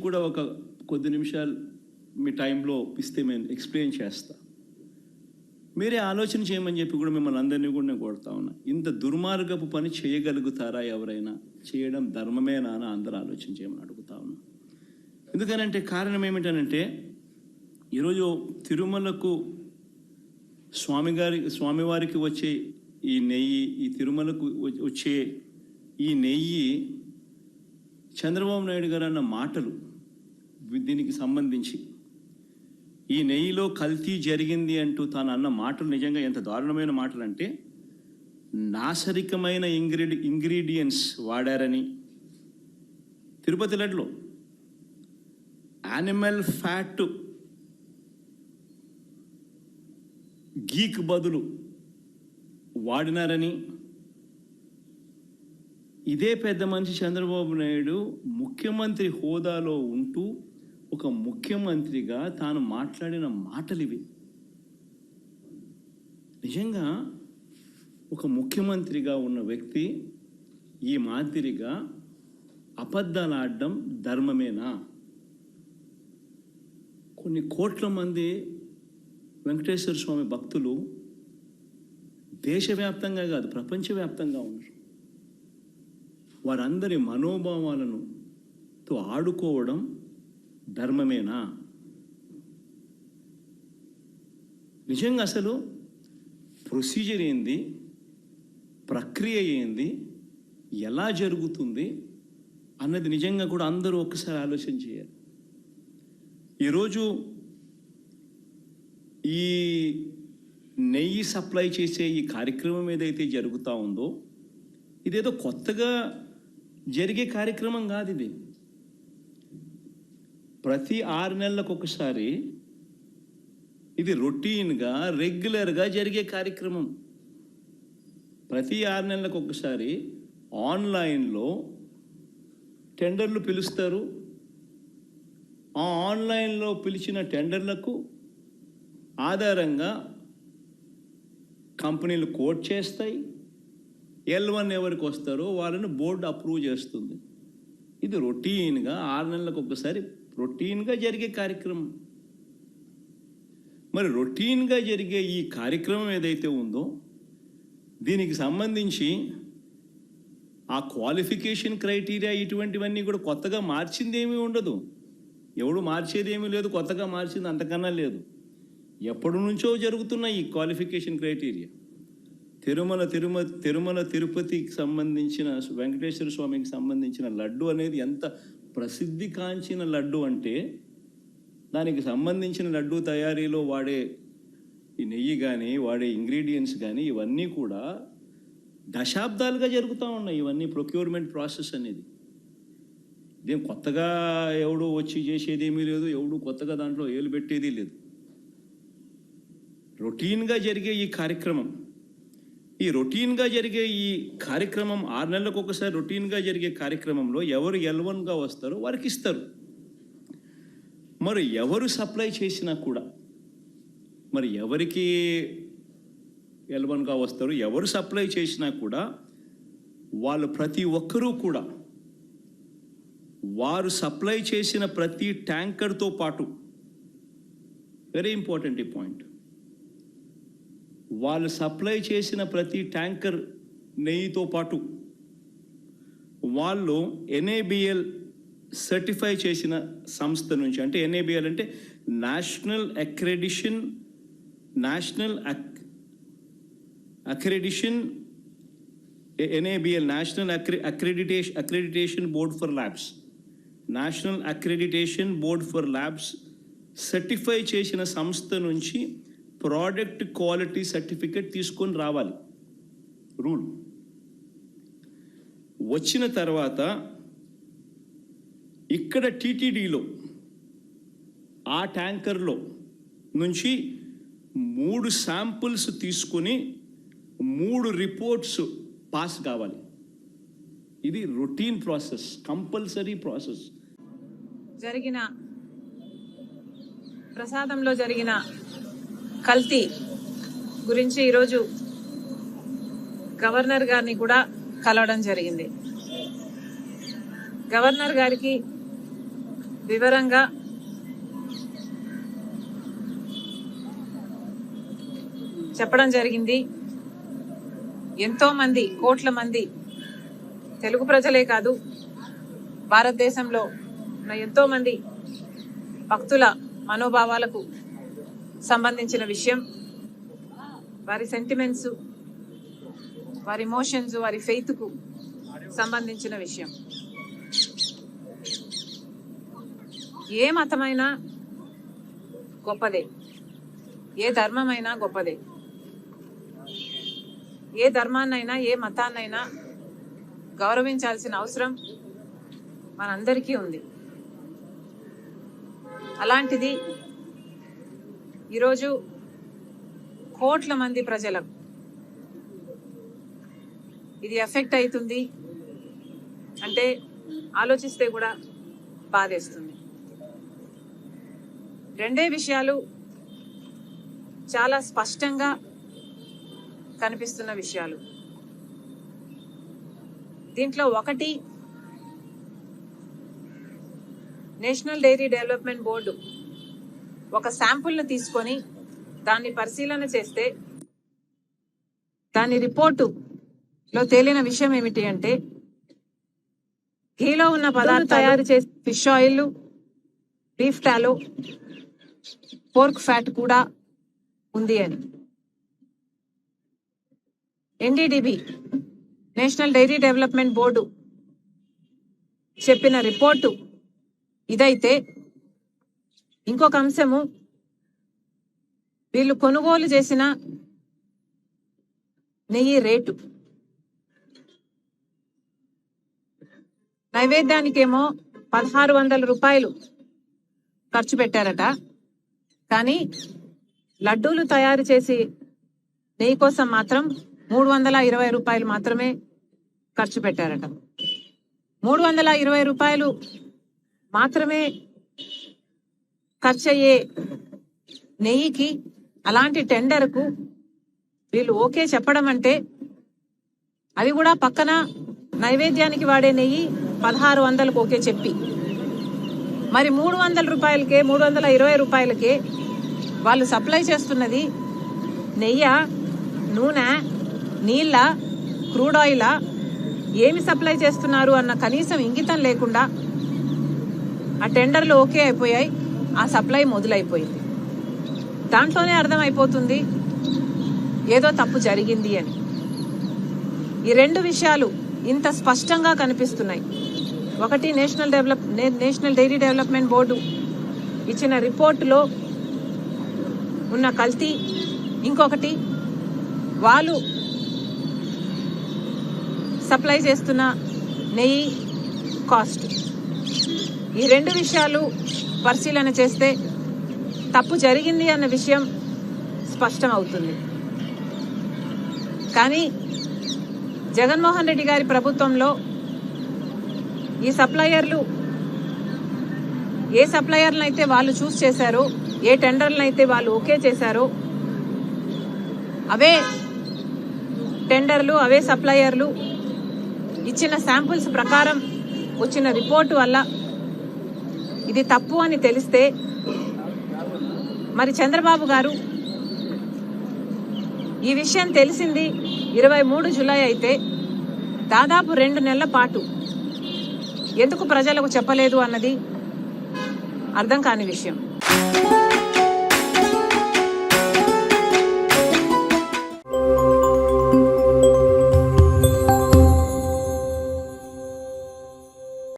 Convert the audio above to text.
కూడా ఒక కొద్ది నిమిషాలు మీ టైంలో ఇస్తే నేను ఎక్స్ప్లెయిన్ చేస్తా. మీరే ఆలోచన చేయమని చెప్పి కూడా మిమ్మల్ని అందరినీ కూడా నేను కోరుతా ఉన్నా. ఇంత దుర్మార్గపు పని చేయగలుగుతారా ఎవరైనా? చేయడం ధర్మమేనా అని అందరూ ఆలోచన చేయమని అడుగుతా ఉన్నా. ఎందుకనంటే కారణం ఏమిటనంటే, ఈరోజు తిరుమలకు స్వామివారికి వచ్చే ఈ నెయ్యి, ఈ తిరుమలకు వచ్చే ఈ నెయ్యి చంద్రబాబు నాయుడు గారు అన్న మాటలు, దీనికి సంబంధించి ఈ నెయ్యిలో కల్తీ జరిగింది అంటూ తాను అన్న మాటలు నిజంగా ఎంత దారుణమైన మాటలు అంటే, నాశరికమైన ఇంగ్రీడియంట్స్ వాడారని, తిరుపతి లడ్డులో యానిమల్ ఫ్యాట్ గీక్ బదులు వాడినారని, ఇదే పెద్ద మనిషి చంద్రబాబు నాయుడు ముఖ్యమంత్రి హోదాలో ఉంటూ ఒక ముఖ్యమంత్రిగా తాను మాట్లాడిన మాటలు ఇవి. నిజంగా ఒక ముఖ్యమంత్రిగా ఉన్న వ్యక్తి ఈ మాదిరిగా అబద్ధాలు ఆడడం ధర్మమేనా? కొన్ని కోట్ల మంది వెంకటేశ్వర స్వామి భక్తులు దేశవ్యాప్తంగా కాదు ప్రపంచవ్యాప్తంగా ఉన్నారు. వారందరి మనోభావాలను ఆడుకోవడం ధర్మమేనా? నిజంగా అసలు ప్రొసీజర్ ఏంది, ప్రక్రియ ఏంది, ఎలా జరుగుతుంది అన్నది నిజంగా కూడా అందరూ ఒక్కసారి ఆలోచన చేయాలి. ఈరోజు ఈ నెయ్యి సప్లై చేసే ఈ కార్యక్రమం ఏదైతే జరుగుతూ ఉందో, ఇదేదో కొత్తగా జరిగే కార్యక్రమం కాదు. ఇది ప్రతి 6 నెలలకు ఒకసారి ఇది రొటీన్గా రెగ్యులర్గా జరిగే కార్యక్రమం. ప్రతి 6 నెలలకు ఒకసారి ఆన్లైన్లో టెండర్లు పిలుస్తారు. ఆ ఆన్లైన్లో పిలిచిన టెండర్లకు ఆధారంగా కంపెనీలు కోట్ చేస్తాయి. L1 ఎవరికి వస్తారో వాళ్ళని బోర్డు అప్రూవ్ చేస్తుంది. ఇది రొటీన్గా 6 నెలలకు ఒకసారి రొటీన్గా జరిగే కార్యక్రమం. మరి రొటీన్గా జరిగే ఈ కార్యక్రమం ఏదైతే ఉందో, దీనికి సంబంధించి ఆ క్వాలిఫికేషన్ క్రైటీరియా ఇటువంటివన్నీ కూడా కొత్తగా మార్చింది ఏమీ ఉండదు. ఎవడు మార్చేది ఏమీ లేదు, కొత్తగా మార్చింది అంతకన్నా లేదు. ఎప్పటి నుంచో జరుగుతున్న ఈ క్వాలిఫికేషన్ క్రైటీరియా తిరుమల తిరుపతికి సంబంధించిన వెంకటేశ్వర స్వామికి సంబంధించిన లడ్డు అనేది ఎంత ప్రసిద్ధి కాంచిన లడ్డు అంటే, దానికి సంబంధించిన లడ్డు తయారీలో వాడే ఈ నెయ్యి కానీ వాడే ఇంగ్రీడియంట్స్ కానీ ఇవన్నీ కూడా దశాబ్దాలుగా జరుగుతూ ఉన్నాయి. ఇవన్నీ ప్రొక్యూర్మెంట్ ప్రాసెస్ అనేది ఇదేం కొత్తగా ఎవడు వచ్చి చేసేది ఏమీ లేదు, ఎవడు కొత్తగా దాంట్లో ఏలు పెట్టేది లేదు. రొటీన్గా జరిగే ఈ కార్యక్రమం, ఈ రొటీన్గా జరిగే ఈ కార్యక్రమం 6 నెలలకు ఒకసారి రొటీన్గా జరిగే కార్యక్రమంలో ఎవరు L1గా వస్తారో వారికి ఇస్తారు. మరి ఎవరు సప్లై చేసినా కూడా, మరి ఎవరికి L1గా వస్తారు, ఎవరు సప్లై చేసినా కూడా వాళ్ళు ప్రతి ఒక్కరూ కూడా వారు సప్లై చేసిన ప్రతి ట్యాంకర్తో పాటు, వెరీ ఇంపార్టెంట్ ఈ పాయింట్, వాళ్ళు సప్లై చేసిన ప్రతి ట్యాంకర్ నెయ్యితో పాటు వాళ్ళు NABL సర్టిఫై చేసిన సంస్థ నుంచి, అంటే NABL అంటే national accreditation NABL national accreditation board for labs, national accreditation board for labs certify చేసిన సంస్థ నుంచి ప్రోడక్ట్ క్వాలిటీ సర్టిఫికేట్ తీసుకొని రావాలి. రూల్ వచ్చిన తర్వాత ఇక్కడ TTDలో ఆ ట్యాంకర్లో నుంచి 3 శాంపుల్స్ తీసుకొని 3 రిపోర్ట్స్ పాస్ కావాలి. ఇది రొటీన్ ప్రాసెస్, కంపల్సరీ ప్రాసెస్. జరిగిన ప్రసాదంలో జరిగిన కల్తీ గురించి ఈరోజు గవర్నర్ గారిని కూడా కలవడం జరిగింది. గవర్నర్ గారికి వివరంగా చెప్పడం జరిగింది. ఎంతో మంది, కోట్ల మంది తెలుగు ప్రజలే కాదు, భారతదేశంలో ఉన్న ఎంతో మంది భక్తుల మనోభావాలకు సంబంధించిన విషయం, వారి సెంటిమెంట్స్, వారి ఇమోషన్స్, వారి ఫెయిత్కు సంబంధించిన విషయం. ఏ మతమైనా గొప్పదే, ఏ ధర్మమైనా గొప్పదే, ఏ ధర్మాన్నైనా ఏ మతాన్నైనా గౌరవించాల్సిన అవసరం మనందరికీ ఉంది. అలాంటిది ఈరోజు కోట్ల మంది ప్రజలకు ఇది ఎఫెక్ట్ అవుతుంది అంటే ఆలోచిస్తే కూడా బాధేస్తుంది. రెండే విషయాలు చాలా స్పష్టంగా కనిపిస్తున్న విషయాలు. దీంట్లో ఒకటి, నేషనల్ డైరీ డెవలప్మెంట్ బోర్డు ఒక శాంపుల్ను తీసుకొని దాన్ని పరిశీలన చేస్తే దాని రిపోర్టులో తేలిన విషయం ఏమిటి అంటే, ఘీలో ఉన్న పదార్థాలు తయారు చేసే fish oil, beef tallow, pork fat కూడా ఉంది అని. NDDB, national dairy development board చెప్పిన రిపోర్టు ఇదైతే, ఇంకొక అంశము, వీళ్ళు కొనుగోలు చేసిన నెయ్యి రేటు. నైవేద్యానికేమో 1600 రూపాయలు ఖర్చు పెట్టారట, కానీ లడ్డూలు తయారు చేసి నెయ్యి కోసం మాత్రం 320 రూపాయలు మాత్రమే ఖర్చు పెట్టారట. 320 రూపాయలు మాత్రమే ఖర్చు అయ్యే నెయ్యికి, అలాంటి టెండర్కు వీళ్ళు ఓకే చెప్పడం అంటే, అది కూడా పక్కన నైవేద్యానికి వాడే నెయ్యి 1600కు ఓకే చెప్పి, మరి 300 రూపాయలకే, 320 రూపాయలకే వాళ్ళు సప్లై చేస్తున్నది నెయ్యి, నూనె, నీళ్ళ, క్రూడ్ ఆయిల్, ఏమి సప్లై చేస్తున్నారు అన్న కనీసం ఇంగితం లేకుండా ఆ టెండర్లు ఓకే అయిపోయాయి, ఆ సప్లై మొదలైపోయింది. దాంట్లోనే అర్థమైపోతుంది ఏదో తప్పు జరిగింది అని. ఈ రెండు విషయాలు ఇంత స్పష్టంగా కనిపిస్తున్నాయి. ఒకటి, నేషనల్ డైరీ డెవలప్మెంట్ బోర్డు ఇచ్చిన రిపోర్టులో ఉన్న కల్తీ, ఇంకొకటి వాళ్ళు సప్లై చేస్తున్న నెయ్యి కాస్ట్. ఈ రెండు విషయాలు పరిశీలన చేస్తే తప్పు జరిగింది అన్న విషయం స్పష్టం అవుతుంది. కానీ జగన్మోహన్ రెడ్డి గారి ప్రభుత్వంలో ఈ సప్లయర్లు ఏ సప్లయర్లను అయితే వాళ్ళు చూస్ చేశారో, ఏ టెండర్లను అయితే వాళ్ళు ఓకే చేశారో, అవే టెండర్లు, అవే సప్లయర్లు ఇచ్చిన శాంపుల్స్ ప్రకారం వచ్చిన రిపోర్టు వల్ల ఇది తప్పు అని తెలిస్తే, మరి చంద్రబాబు గారు ఈ విషయం తెలిసింది 23 జూలై అయితే దాదాపు 2 నెలల పాటు ఎందుకు ప్రజలకు చెప్పలేదు అన్నది అర్థం కాని విషయం.